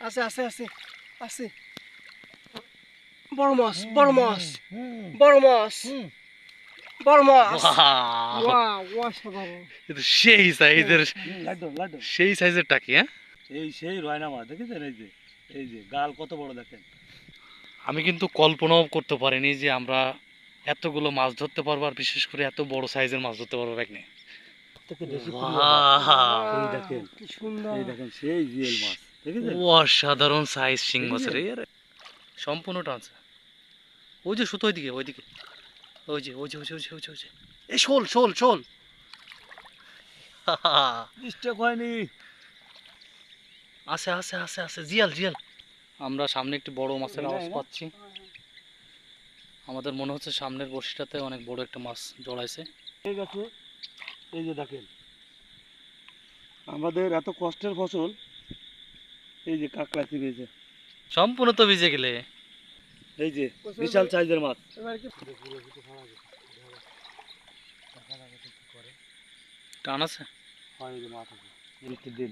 আছে আছে আছে আছে বড় মাছ বড় মাছ বড় মাছ বড় মাছ ওয়াও অসাধারণ কিন্তু সেই সাইজের লাড্ডু লাড্ডু সেই সাইজের টাকি। হ্যাঁ, সেই রয়না মাছ দেখেছেন? এই যে গাল কত বড় দেখেন। আমি কিন্তু কল্পনাও করতে পারিনি যে আমরা এতগুলো মাছ ধরতে পারবো, আর বিশেষ করে এত বড় সাইজের মাছ ধরতে পারবো ব্যাগনে। থেকে দেশি ওয়াও, এই দেখেন, কি সুন্দর এই দেখেন সেই জিএল মাছ দেখেছেন? অসাধারণ সাইজ শিং মাছের। এই সম্পূর্ণ টানছে। ওই যে সুতো ওইদিকে ওইদিকে, ওই যে ওই যে ওই যে ওই যে ওই যে ওই যে এই শোল শোল শোল। ডিস্টার্ব হয়নি। আছে আছে আছে আছে জিয়াল জিয়াল। আমরা সামনে একটি বড় মাছের আওয়াজ পাচ্ছি। আমাদের মনে হচ্ছে সামনের বড়শিটাতে অনেক বড় একটা মাছ জড়াইছে। ঠিক আছে, এই যে দেখেন আমাদের এত কষ্টের ফসল, এই যে কাঁকড়া চিপেছে, সম্পূর্ণ তো ভিজে গেলে। এই যে বিশাল সাইজের মাছ। এবার কি টান আছে। হয় এই যে মাছ আছে বৃষ্টির দিন।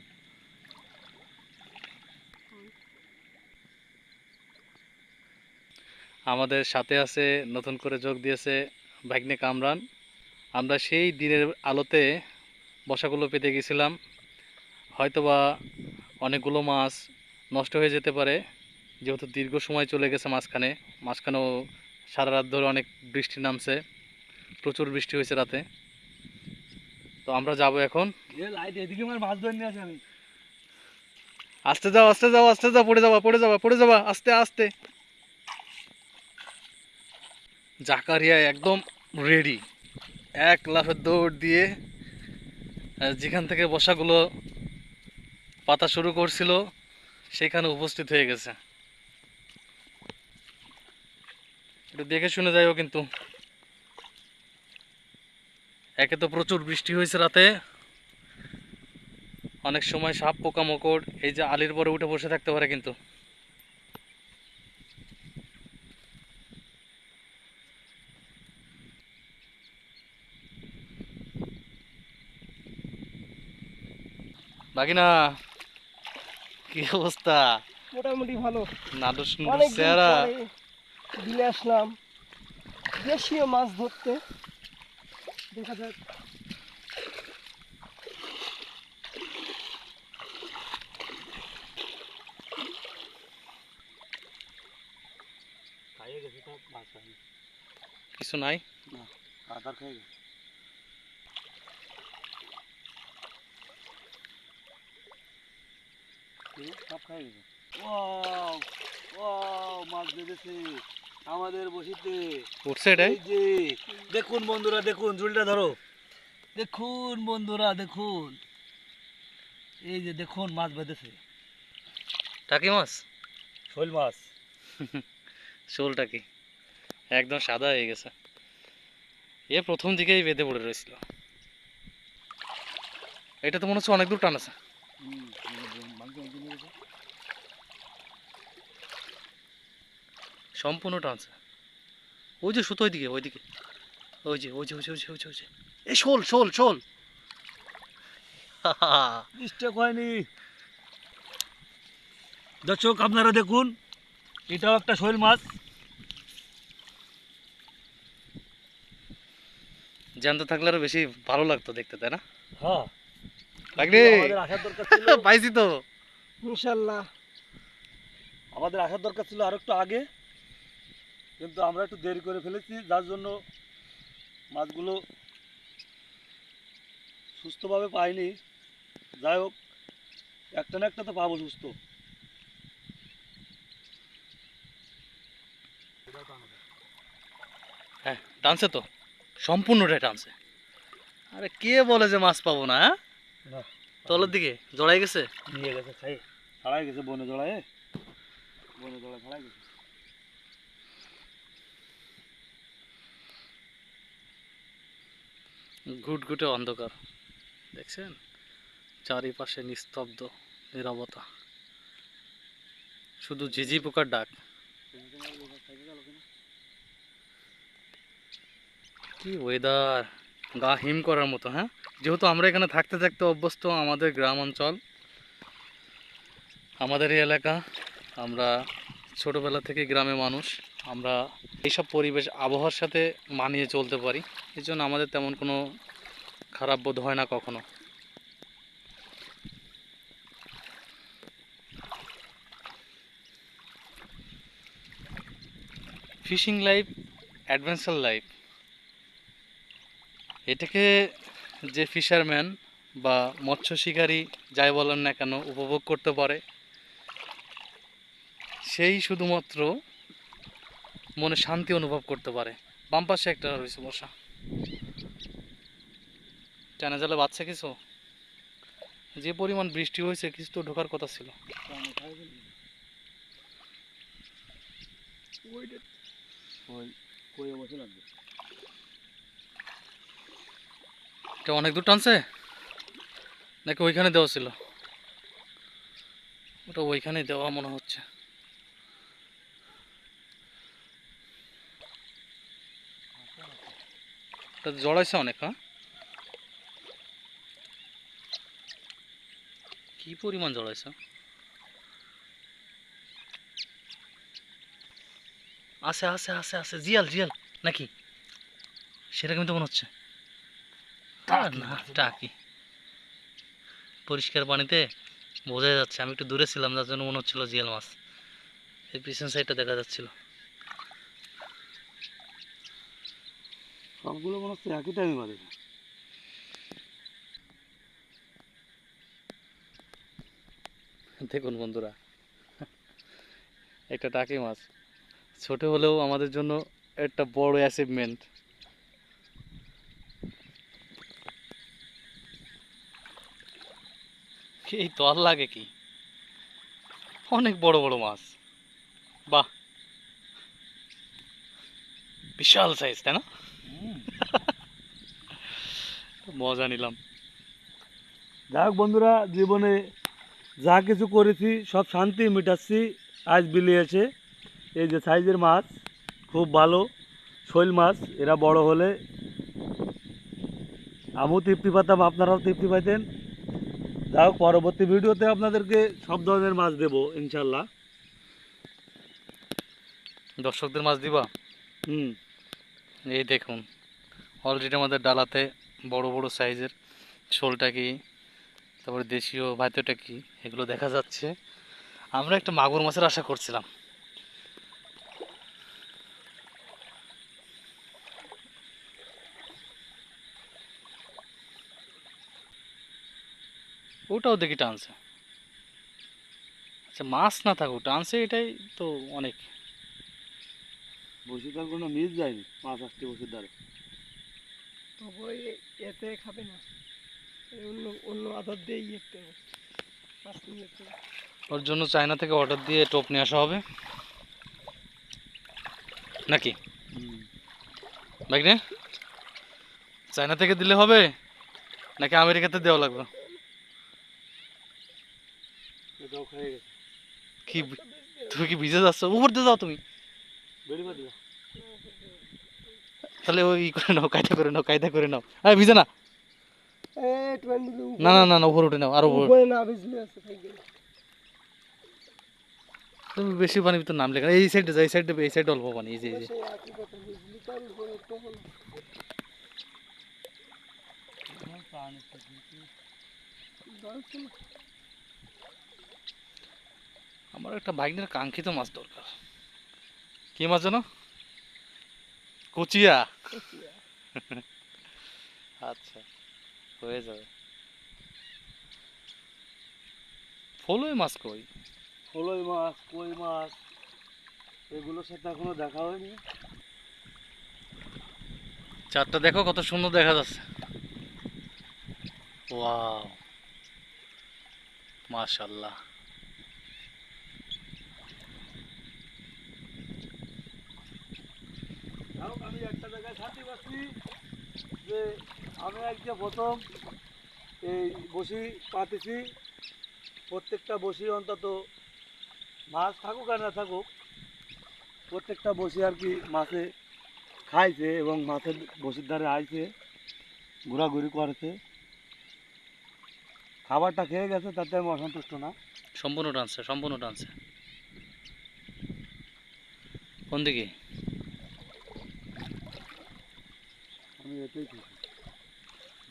আমাদের সাথে আছে, নতুন করে যোগ দিয়েছে ভাগ্নে কামরান। আমরা সেই দিনের আলোতে বসাগুলো পেতে গেছিলাম। হয়তোবা অনেকগুলো মাছ নষ্ট হয়ে যেতে পারে, যেহেতু দীর্ঘ সময় চলে গেছে মাঝখানেও সারা রাত ধরে অনেক বৃষ্টি নামছে, প্রচুর বৃষ্টি হয়েছে রাতে। তো আমরা যাব এখন। লাইট এদিকে আমার মাছ ধরে নিয়ে আসে আমি। আস্তে যাও আস্তে যাও আস্তে যাও, পড়ে যাবা পড়ে যাবা পড়ে যাবা, আস্তে আস্তে। জাকারিয়া একদম রেডি, এক লাফের দৌড় দিয়ে যেখান থেকে বসাগুলো পাতা শুরু করছিল সেখানে উপস্থিত হয়ে গেছে। একটু দেখে শুনে যাইও কিন্তু, একে তো প্রচুর বৃষ্টি হয়েছে রাতে, অনেক সময় সাপ পোকামাকড় এই যে আলির পরে উঠে বসে থাকতে পারে কিন্তু। বাকিনা, কি অবস্থা? মোটামুটি ভালো। নাদু সুন্দর অনেকদিন চেহারা। পরে বিলে আসলাম দেশীয় মাছ ধরতে, দেখা যাক। খাইয়ে গেছে সব মাছ খাইনি। কিছু নাই। না, আধার খেয়ে গেছে। সব খাই গেছে। ওয়াও ওয়াও, মাছ বেঁধেছে আমাদের বসিতে। উঠছে এটাই। এই যে দেখুন বন্ধুরা, দেখুন ঝুলটা ধরো, দেখুন বন্ধুরা দেখুন, এই যে দেখুন মাছ বেঁধেছে। টাকি মাছ, শোল মাছ। শোল টাকি একদম সাদা হয়ে গেছে। এ প্রথম দিকেই বেঁধে পড়ে রয়েছিল। এটা তো মনে হচ্ছে অনেক দূর টান আছে। সম্পূর্ণ টানছে। ওই যে সুতো ওইদিকে ওইদিকে, ওই যে ওই যে ওই যে ওই যে ওই যে ওই যে এই শোল শোল শোল। ডিস্টার্ব হয়নি। দর্শক আপনারা দেখুন, এটাও একটা শোল মাছ। জ্যান্ত থাকলে আরো বেশি ভালো লাগতো দেখতে, তাই না? হ্যাঁ, লাগলে আমাদের আসার দরকার ছিল। পাইছি তো। ইনশাল্লাহ আমাদের আসার দরকার ছিল আর একটু আগে, কিন্তু আমরা একটু দেরি করে ফেলেছি, যার জন্য মাছগুলো সুস্থভাবে পাইনি। যাই হোক, একটা না একটা তো পাবো সুস্থ। হ্যাঁ টানছে তো, সম্পূর্ণটাই টানছে। আরে কে বলে যে মাছ পাবো না? হ্যাঁ, তলের দিকে জড়াই গেছে। নিয়ে গেছে, ছাড়াই গেছে বনে জড়ায়, বনে জড়ায় ছাড়াই গেছে। ঘুটঘুটে অন্ধকার, দেখছেন? চারিপাশে নিস্তব্ধ নীরবতা, শুধু ঝিঝি পোকার ডাক। কি ওয়েদার, গা হিম করার মতো। হ্যাঁ, যেহেতু আমরা এখানে থাকতে থাকতে অভ্যস্ত, আমাদের গ্রাম অঞ্চল, আমাদের এই এলাকা, আমরা ছোটোবেলা থেকে গ্রামে মানুষ, আমরা এইসব পরিবেশ আবহাওয়ার সাথে মানিয়ে চলতে পারি, এই জন্য আমাদের তেমন কোনো খারাপ বোধ হয় না কখনো। ফিশিং লাইফ, অ্যাডভেঞ্চার লাইফ, এটাকে যে ফিশারম্যান বা মৎস্য শিকারী যাই বলেন না কেন উপভোগ করতে পারে, সেই শুধুমাত্র মনে শান্তি অনুভব করতে পারে। বাম পাশে একটা রয়েছে বসা, টানা জালে বাচ্চা কিছু, যে পরিমাণ বৃষ্টি হয়েছে কিছু তো ঢোকার কথা ছিল। এটা অনেক দূর টানছে নাকি ওইখানে দেওয়া ছিল? ওটা ওইখানে দেওয়া মনে হচ্ছে। এটা জড়াইছে অনেক। হ্যাঁ, কি পরিমাণ জড়াইছে। আছে আছে আছে আছে, জিয়াল জিয়াল নাকি সেরকমই তো মনে হচ্ছে। না, টাকি পরিষ্কার পানিতে বোঝা যাচ্ছে। আমি একটু দূরে ছিলাম, যার জন্য মনে হচ্ছিল জিয়াল মাছ। এই পিছন সাইডটা দেখা যাচ্ছিল। সবগুলো মনে হচ্ছে একই টাইমে বাজে। দেখুন বন্ধুরা, একটা টাকি মাছ, ছোট হলেও আমাদের জন্য একটা বড় অ্যাচিভমেন্ট। এই তল লাগে কি, অনেক বড় বড় মাছ। বাহ, বিশাল সাইজ, তাই না? মজা নিলাম। যাই হোক বন্ধুরা, জীবনে যা কিছু করেছি সব শান্তি মিটাচ্ছি আজ বিলিয়েছে। এই যে সাইজের মাছ, খুব ভালো শৈল মাছ, এরা বড় হলে আমিও তৃপ্তি পেতাম, আপনারাও তৃপ্তি পাইতেন। যাই হোক, পরবর্তী ভিডিওতে আপনাদেরকে সব ধরনের মাছ দেবো ইনশাল্লাহ। দর্শকদের মাছ দিবা? হুম। এই দেখুন, অলরেডি আমাদের ডালাতে বড় বড় সাইজের শোলটা কি, তারপরে দেশীয় ভাতেটা কি, এগুলো দেখা যাচ্ছে। আমরা একটা মাগুর মাছের আশা করছিলাম। ওটাও দেখি টানছে। আচ্ছা, মাছ না থাকুক, টানছে, এটাই তো অনেক। বসে তার কোনো মিস যায়নি, মাছ আসতে বসে দ্বারে। তবে এতে খাবে না, অন্য অন্য আধার দিয়ে ইয়েতে মাছ নিয়ে যেতে হবে। ওর জন্য চায়না থেকে অর্ডার দিয়ে টোপ নিয়ে আসা হবে নাকি বাইক নে? চায়না থেকে দিলে হবে নাকি আমেরিকাতে দেওয়া লাগবে? এটাও খেয়ে গেছে। কি তুমি কি ভিজে যাচ্ছ? উপর দিয়ে যাও তুমি। বেড়ি বাদ দিলা? তাহলে ওই করে নাও, কায়দা করে নাও, কায়দা করে নাও। হ্যাঁ, ভিজে না, না না না না, উপরে উঠে নাও, আরো উপরে না ভিজলে আছে থাকবে। তুমি বেশি পানির ভিতর নামলে কেন? এই সাইডে যাও, এই সাইডে, এই সাইডে অল্প পানি, এই যে এই যে। সেই একই কথা, ভিজলি তার উপরে তখন দরকার না। আমার একটা ভাগ্নের কাঙ্ক্ষিত মাছ দরকার। কি মাছ জানো? কুচিয়া। আচ্ছা, হয়ে যাবে। ফলই মাছ কই? ফলই মাছ, কই মাছ, এগুলোর সাথে এখনো দেখা হয়নি। চারটা দেখো কত সুন্দর দেখা যাচ্ছে। ওয়াও, মাশাআল্লাহ। আমি একটা জায়গায় শান্তি পাচ্ছি যে আমি আজকে প্রথম এই বসি পাতেছি। প্রত্যেকটা বসি অন্তত মাছ থাকুক আর না থাকুক, প্রত্যেকটা বসি আর কি মাছে খাইছে এবং মাছের বসির ধারে আইছে, ঘোরাঘুরি করেছে। খাবারটা খেয়ে গেছে তাতে আমি অসন্তুষ্ট না। সম্পূর্ণ টানছে, সম্পূর্ণ টানছে। কোন দিকে? আমি এতেই খুশি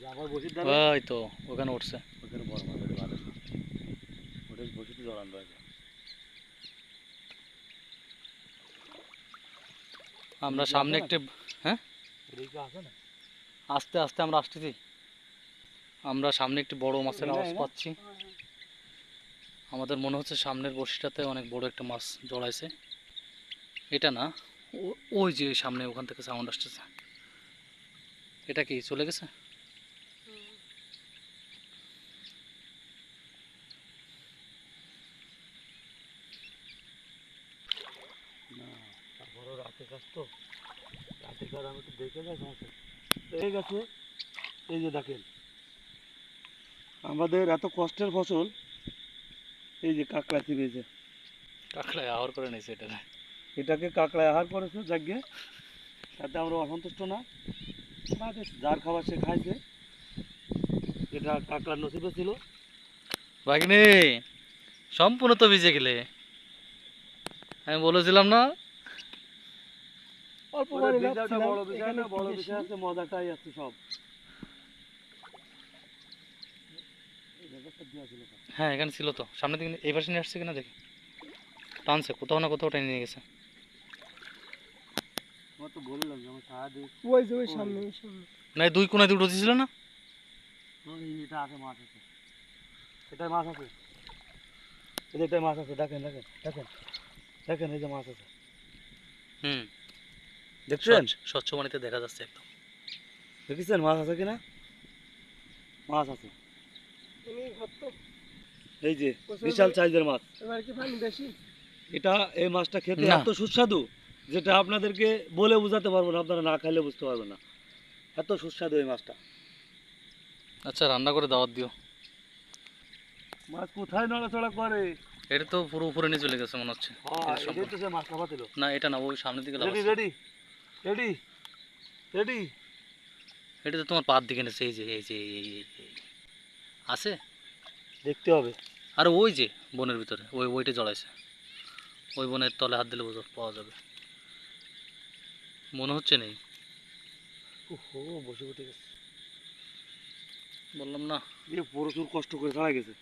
যে আবার বসির ধারে ওই তো ওখানে উঠছে। ওখানে বড় মাছ ওটা ভালো, ওটা বসিতে জড়ান রয়েছে। আমরা সামনে একটি, হ্যাঁ এদিকে কেউ আছে না? আস্তে আস্তে আমরা আসতেছি। আমরা সামনে একটি বড় মাছের আওয়াজ পাচ্ছি। আমাদের মনে হচ্ছে সামনের বড়শিটাতে অনেক বড় একটা মাছ জড়াইছে। এটা না, ওই যে সামনে ওখান থেকে সাউন্ড আসতেছে। এটা কি চলে গেছে? না, তারপরও রাতের কাজ তো, রাতের কাজ আমি একটু দেখে যাই সমস্যা পেয়ে গেছে। এই যে দেখেন আমাদের এত কষ্টের ফসল, এই যে কাঁকড়া চিবিয়েছে, কাঁকড়ায় আহর করে নিয়েছে এটা। এটাকে কাঁকড়ায় আহার করেছে যাকে, তাতে আমরা অসন্তুষ্ট না। না বেশ, যার খাবার সে খাইছে, এটা কাঁকড়ার নসিবে ছিল। ভাগ্নে সম্পূর্ণ তো ভিজে গেলে, আমি বলেছিলাম না? অল্প ওটা পানি বিষয়টা ভাবছিলাম, বড় বিষয় এখানে না, একটু বড় বেশি। বিষয় আছে, মজাটাই আছে সব। এই ব্যাপারটা দেওয়া ছিল তো। হ্যাঁ এখানে ছিল তো, সামনে দিকে এই পাশে নিয়ে আসছে কিনা দেখি। টানছে কোথাও না কোথাও টেনে নিয়ে গেছে। আমার তো বললাম যে আমার সারা দিন ওই যে ওই সামনে, ওই সামনে। না এই দুই কোনায় দুটো ছিল না? এটা আছে, মাছ আছে, এটাই মাছ আছে, এই যে এটাই মাছ আছে, দেখেন দেখেন দেখেন দেখেন, এই যে মাছ আছে, হুম, দেখছেন? স্বচ্ছ পানিতে দেখা যাচ্ছে একদম। দেখেছেন মাছ আছে কিনা? মাছ আছে, এমনি ঘর তো, এই যে প্রচুর বিশাল পরি- সাইজের মাছ। এবার কি পানি বেশি? এটা, এই মাছটা খেতে না। এত সুস্বাদু, যেটা আপনাদেরকে বলে বোঝাতে পারবো না, আপনারা না খাইলে বুঝতে পারবেন না, এত সুস্বাদু এই মাছটা। আচ্ছা রান্না করে দাওয়াত দিও। মাছ কোথায় নড়াচড়া করে? এটা তো পুরো উপরে নিয়ে চলে গেছে মনে হচ্ছে। হ্যাঁ, এটা এটাই সম্পূর্ণ- তো সে মাছ খাওয়া ছিল। না এটা না, ওই সামনের দিকে রেডি লাগাচ্ছে। Ready ready ready. এটা তো তোমার পাত দিকে নেছে, এই যে এই যে এই আছে। দেখতে হবে। আর ওই যে বনের ভিতরে ওইটা জড়াইছে, ওই বনের তলে হাত দিলে পাওয়া যাবে। মনে হচ্ছে নেই। ওহো, বসে উঠে গেছে। বললাম না, দিয়ে প্রচুর কষ্ট করে ছাড়া গেছে।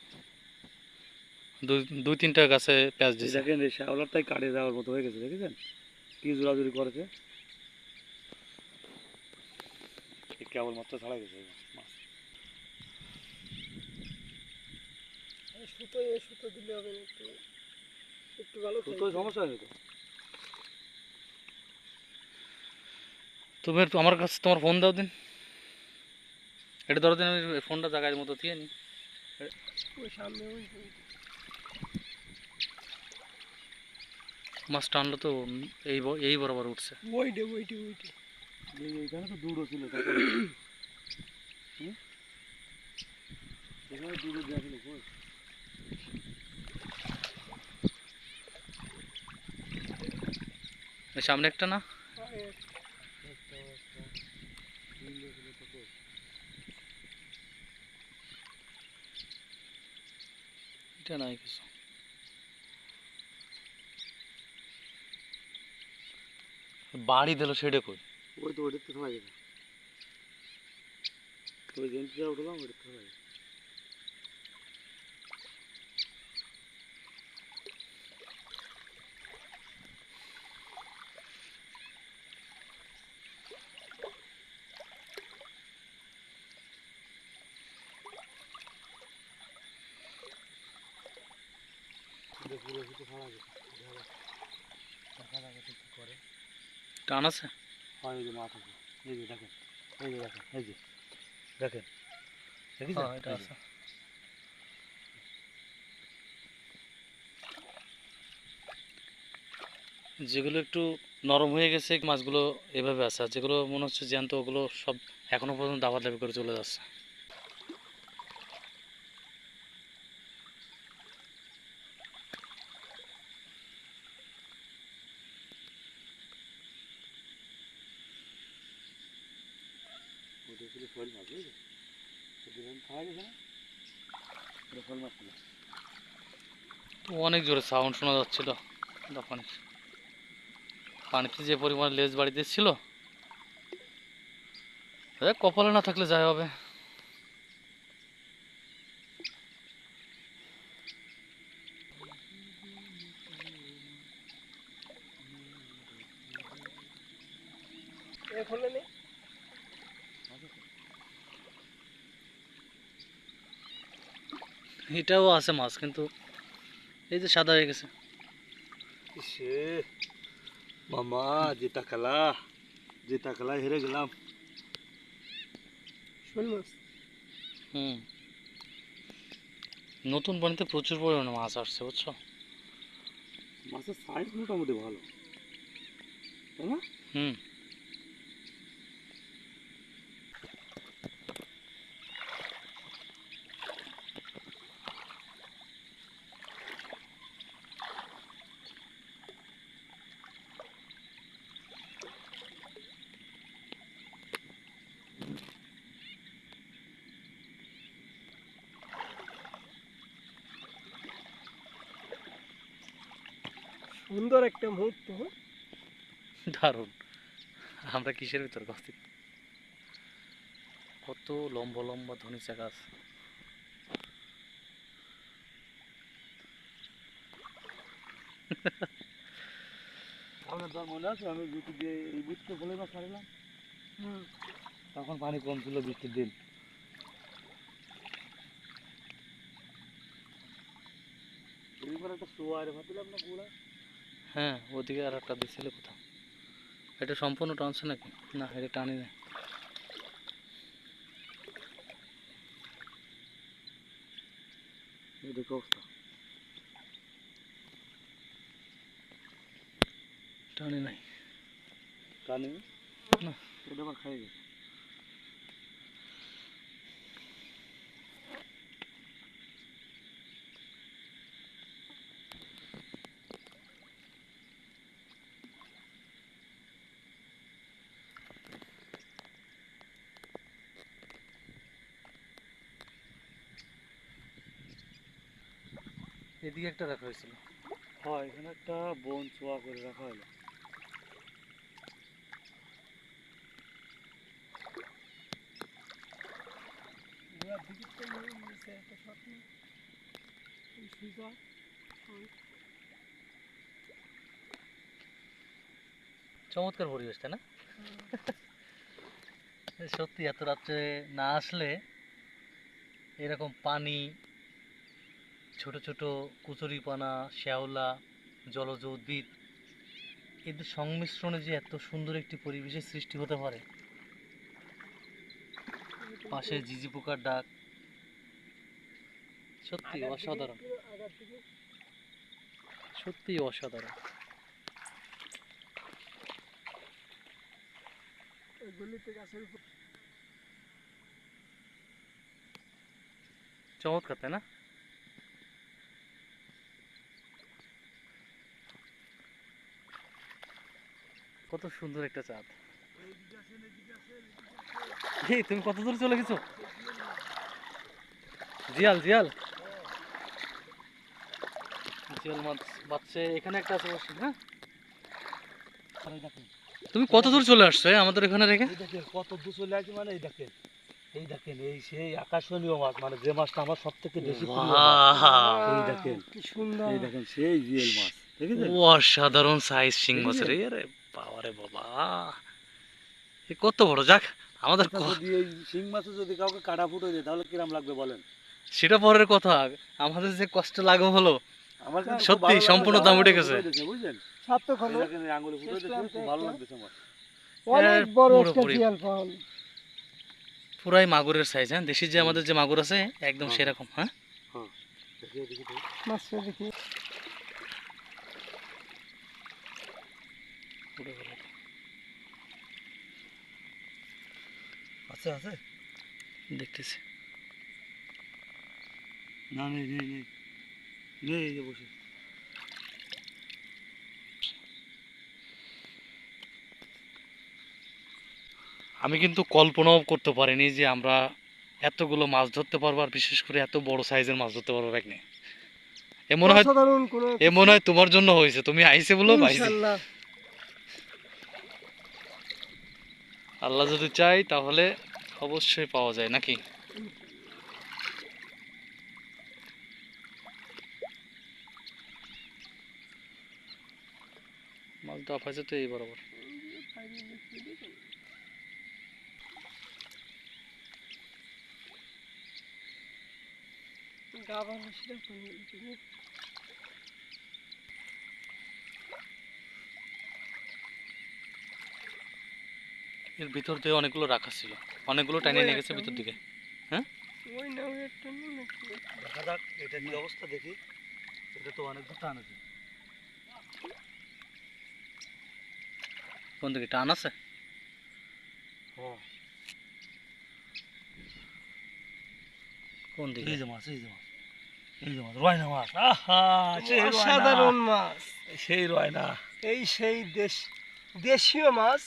দুই দুই তিনটা গাছে প্যাঁচ এই দিছে। দেখেন এই শ্যাওলাটাই কাটে যাওয়ার মতো হয়ে গেছে, দেখেছেন কি জোরাজুরি করেছে। এই কেবলমাত্র ছাড়া গেছে এই মাছ। এই সুতো দিলে হবে না, একটু একটু ভালো তো সমস্যা হয়নি তো। তুমি একটু আমার কাছে তোমার ফোন দাও দিন, এটা ধরো দিন, আমি ফোনটা জায়গার মতো দিয়ে নি। ওই সামনে ওই মাছ টানলো তো এই বরাবর উঠছে। ওইটে ওইটে ওইটে। এইখানে তো দূরও ছিল, এখানে দূরে দেওয়া ছিল কই? এই সামনে একটা না, এটা নাই কিছু। বাড়ি দিল সেটা কই? ওই তো ওইটাতে থাকা যাবে, ওই জেন্টটা উঠলাম, ওইটা থাকা যাবে। টান আছে। হয় এই যে মাছ আছে, এই যে দেখেন, এই যে দেখেন, এই যে দেখেন, হ্যাঁ এটা দেখেছেন? আছে। যেগুলো একটু নরম হয়ে গেছে মাছগুলো এভাবে আছে, আর যেগুলো মনে হচ্ছে জ্যান্ত ওগুলো সব এখনো পর্যন্ত দাবার দাবি করে চলে যাচ্ছে। ওটা ছিল শোল মাছ, বুঝলি? সেদিন থাকা গেছে না? এটা শোল মাছ ছিল। তো অনেক জোরে সাউন্ড শোনা যাচ্ছিল পানির, পানিতে যে পরিমাণ লেজ বাড়ি দিচ্ছিল, কপালে না থাকলে যাই হবে। এ খোলে নি এটাও আছে মাছ, কিন্তু এই যে সাদা হয়ে গেছে। ইসে মামা যেটা খেলা হেরে গেলাম। শোল মাছ। হুম, নতুন পানিতে প্রচুর পরিমাণে মাছ আসছে, বুঝছো? মাছের সাইজ মোটামুটি ভালো, তাই না? হুম। সুন্দর একটা মুহূর্ত। দারুণ। আমরা কিসের ভিতর গাছ, কত লম্বা লম্বা ধনিচা গাছ। আপনার তোর মনে আছে আমি বুটি দিয়ে এই বুটতে বলে মাছ ছাড়লাম, হুম। তখন পানি কম ছিল বৃষ্টির দিন। এইবার একটা শোয়ারে ভাবছিলাম না পুরা। হ্যাঁ, ওদিকে আর একটা দিছিল কোথাও। এটা সম্পূর্ণ টানছে নাকি? না, এটা টানি না। এই দেখো অবস্থা। টানি নাই। টানি না। এটা আবার খাই গেছে। এদিকে একটা রাখা হয়েছিল। হয় এখানে একটা বন চোয়া করে রাখা হলো। ঘোড়ার দিকে তো নিচে একটা স্বপ্ন সুইচা। চমৎকার পরিবেশ, তাই না? সত্যি এত রাত্রে না আসলে এরকম পানি, ছোট ছোট কুচুরিপানা, শ্যাওলা, জলজ উদ্ভিদ, এদের সংমিশ্রণে যে এত সুন্দর একটি পরিবেশের সৃষ্টি হতে পারে। পাশে ঝিঝি পোকার ডাক, সত্যি অসাধারণ, সত্যি অসাধারণ। গলিতে গাছের উপর চমৎকার, তাই না? কত সুন্দর একটা চাঁদ। এই তুমি কত দূর চলে গেছো? জিয়াল জিয়াল জিয়াল মাছ বাচ্চা এখানে একটা আছে বসে। হ্যাঁ, তুমি কত দূর চলে আসছো আমাদের এখানে রেখে? এই দেখেন কত দূর চলে আসছে, মানে এই দেখেন, এই দেখেন, এই সেই আকাশনীয় মাছ, মানে যে মাছটা আমার সব থেকে বেশি প্রিয় মাছ। বাহ, এই দেখেন, কি সুন্দর। এই দেখেন সেই জিএল মাছ, দেখেছেন? অসাধারণ সাইজ শিং মাছের। দেখেছেন? আরে বাবা রে বাবা, এ কত বড়! যাক, আমাদের আচ্ছা, যদি এই শিং মাছে যদি কাউকে কাটা ফুটো দেয় তাহলে কিরাম লাগবে বলেন? সেটা পরের কথা, আমাদের যে কষ্ট লাঘব হলো, আমার কিন্তু খুব সত্যি ভালো লাগছে, সম্পূর্ণ আমার দাম উঠে আঙুলে গেছে। ফুটো দিয়েছে, বুঝলেন? সার্থক এই হলো। দেখেন এই আঙুলে ফুটো দিয়েছে, খুব ভালো লাগতেছে আমার। অনেক বড় একটা পুরোপুরি জিয়াল পাওয়া হলো। পুরাই মাগুরের সাইজ। হ্যাঁ, দেশি যে আমাদের যে মাগুর আছে একদম হ্যাঁ, সেরকম। হ্যাঁ, হ্যাঁ, দেখি দেখি দেখি। মাছটা দেখি। পুরো পুরো। আছে আছে, দেখতেছি। না নেই নেই নেই নেই, এই যে বসে। আমি কিন্তু কল্পনাও করতে পারিনি যে আমরা এতগুলো মাছ ধরতে পারবো, আর বিশেষ করে এত বড় সাইজের মাছ ধরতে পারবো ভাগ্নে। এ মনে হয়, অসাধারণ কোনো এ মনে হয় তোমার জন্য হয়েছে, তুমি আইছে বলো পাইছি। ইনশাআল্লাহ। আল্লাহ যদি চাই তাহলে অবশ্যই পাওয়া যায় নাকি? মাছ ডাফ আছে তো এই বরাবর। গাবার সেটা কোন তুমি এর ভিতর দিয়ে অনেকগুলো রাখা ছিল, অনেকগুলো টাইনে নিয়ে গেছে ভিতর দিকে। হ্যাঁ, ওই নাও একটা নাকি দেখা যাক এটা কি অবস্থা দেখি। এটা তো অনেক দূর টান আছে। কোন দিকে টান আছে? হ্যাঁ, কোন দিকে? এই যে মাছ, এই যে মাছ, এই যে মাছ, রয়না মাছ। আহা, সেই রয়না, অসাধারণ মাছ। সেই রয়না। এই সেই দেশীয় মাছ,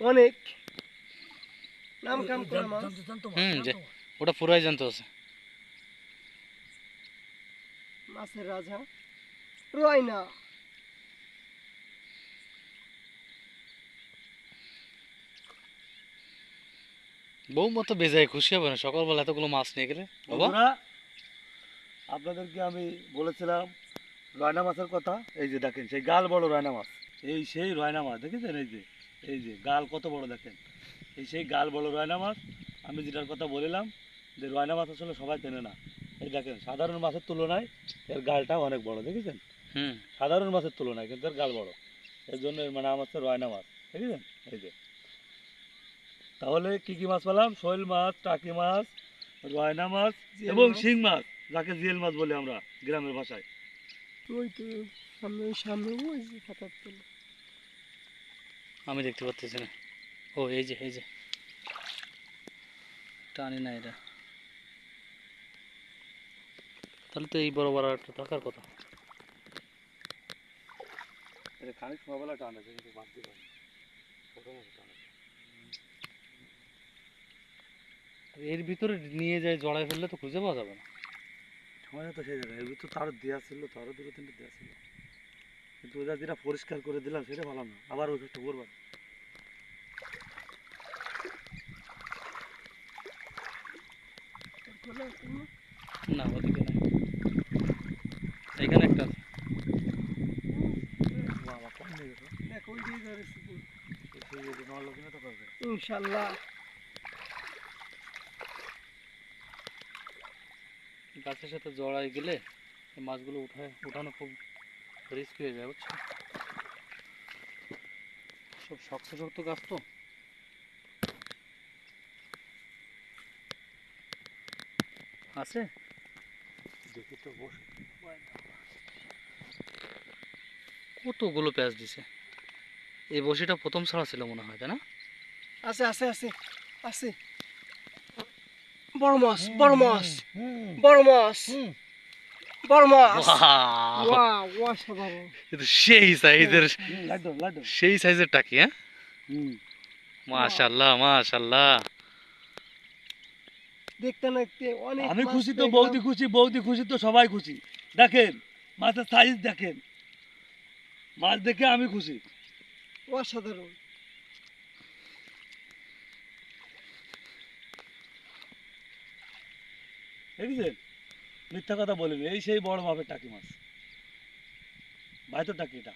অনেক নাম কাম করা মাছ। যে ওটা পুরাই জানতে আছে। মাছের রাজা রয়না। বউ মতো বেজায় খুশি হবে না সকালবেলা এতগুলো মাছ নিয়ে গেলে বাবা? বন্ধুরা, আপনাদেরকে আমি বলেছিলাম রয়না মাছের কথা। এই যে দেখেন সেই গাল বড় রয়না মাছ, এই সেই রয়না মাছ দেখেছেন? এই যে গাল কত বড় দেখেন, এই সেই গাল বড় রয়না মাছ। আমি যেটার কথা বললাম যে রয়না মাছ আসলে সবাই চেনে না। এই দেখেন সাধারণ মাছের তুলনায় এর গালটা অনেক বড়, দেখেছেন? হুম, সাধারণ মাছের তুলনায় কিন্তু এর গাল বড়, এর জন্য এর নাম হচ্ছে রয়না মাছ, দেখেছেন? এই যে, তাহলে কি কি মাছ পেলাম? শৈল মাছ, টাকি মাছ, রয়না মাছ জিয়াল এবং মাছ। শিং মাছ, যাকে জিয়েল মাছ বলি আমরা গ্রামের ভাষায়। ওই তো সামনে ওই যে পাতার তলে। আমি দেখতে পাচ্ছি না। ও এই যে, এই যে টানি না এটা, তাহলে তো এই বড় বড় একটা থাকার কথা। এটা খানিক সকালবেলা টান আছে কিন্তু বাঁধতে পারি, প্রথমত টান আছে। এর ভিতরে নিয়ে যায় জড়াই ফেললে তো খুঁজে পাওয়া যাবে না। সময় তো সেই জায়গায় এর ভিতর তারও দেওয়া ছিল, তারও দুটো তিনটে দেওয়া ছিল, কিন্তু ওটা যেটা পরিষ্কার করে দিলাম সেটা ভালো না, আবার ওই কাজটা করবার। না ওদিকে নাই, এখানে একটা আছে। বাবা কম নিয়ে গেছো, দেখ ওই দিয়ে ধরেছি সেই যদি নেওয়ার লোক কিনে তো করবে। ইনশাআল্লাহ। গাছের সাথে জড়াই গেলে এই মাছগুলো উঠানো খুব রিস্কি হয়ে যায়, বুঝছো? সব শক্ত শক্ত গাছ তো। আছে দেখি তো বসে কতগুলো প্যাঁচ দিছে। এই বসিটা প্রথম ছাড়া ছিল মনে হয়, তাই না? আছে আছে আছে আছে। বড় মাছ, বড় মাছ, বড় মাছ, বড় মাছ। ওয়াও! ওয়াও, অসাধারণ। কিন্তু সেই সাইজের, লাইট দাও, লাইট দাও। সেই সাইজের টাকি। হ্যাঁ, হুম, মাশাআল্লাহ মাশাআল্লাহ। দেখতে না দেখতে অনেক আমি মাছ খুশি তো, পেয়ে বৌদি গেলাম। খুশি, বৌদি খুশি তো, সবাই খুশি। দেখেন মাছের সাইজ দেখেন, মাছ দেখে আমি খুশি। অসাধারণ। দেখেছেন? মিথ্যা কথা বলিনি, এই সেই বড় মাপের টাকি মাছ, ভাই তো টাকি এটা।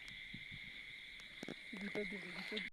দুটো দিকে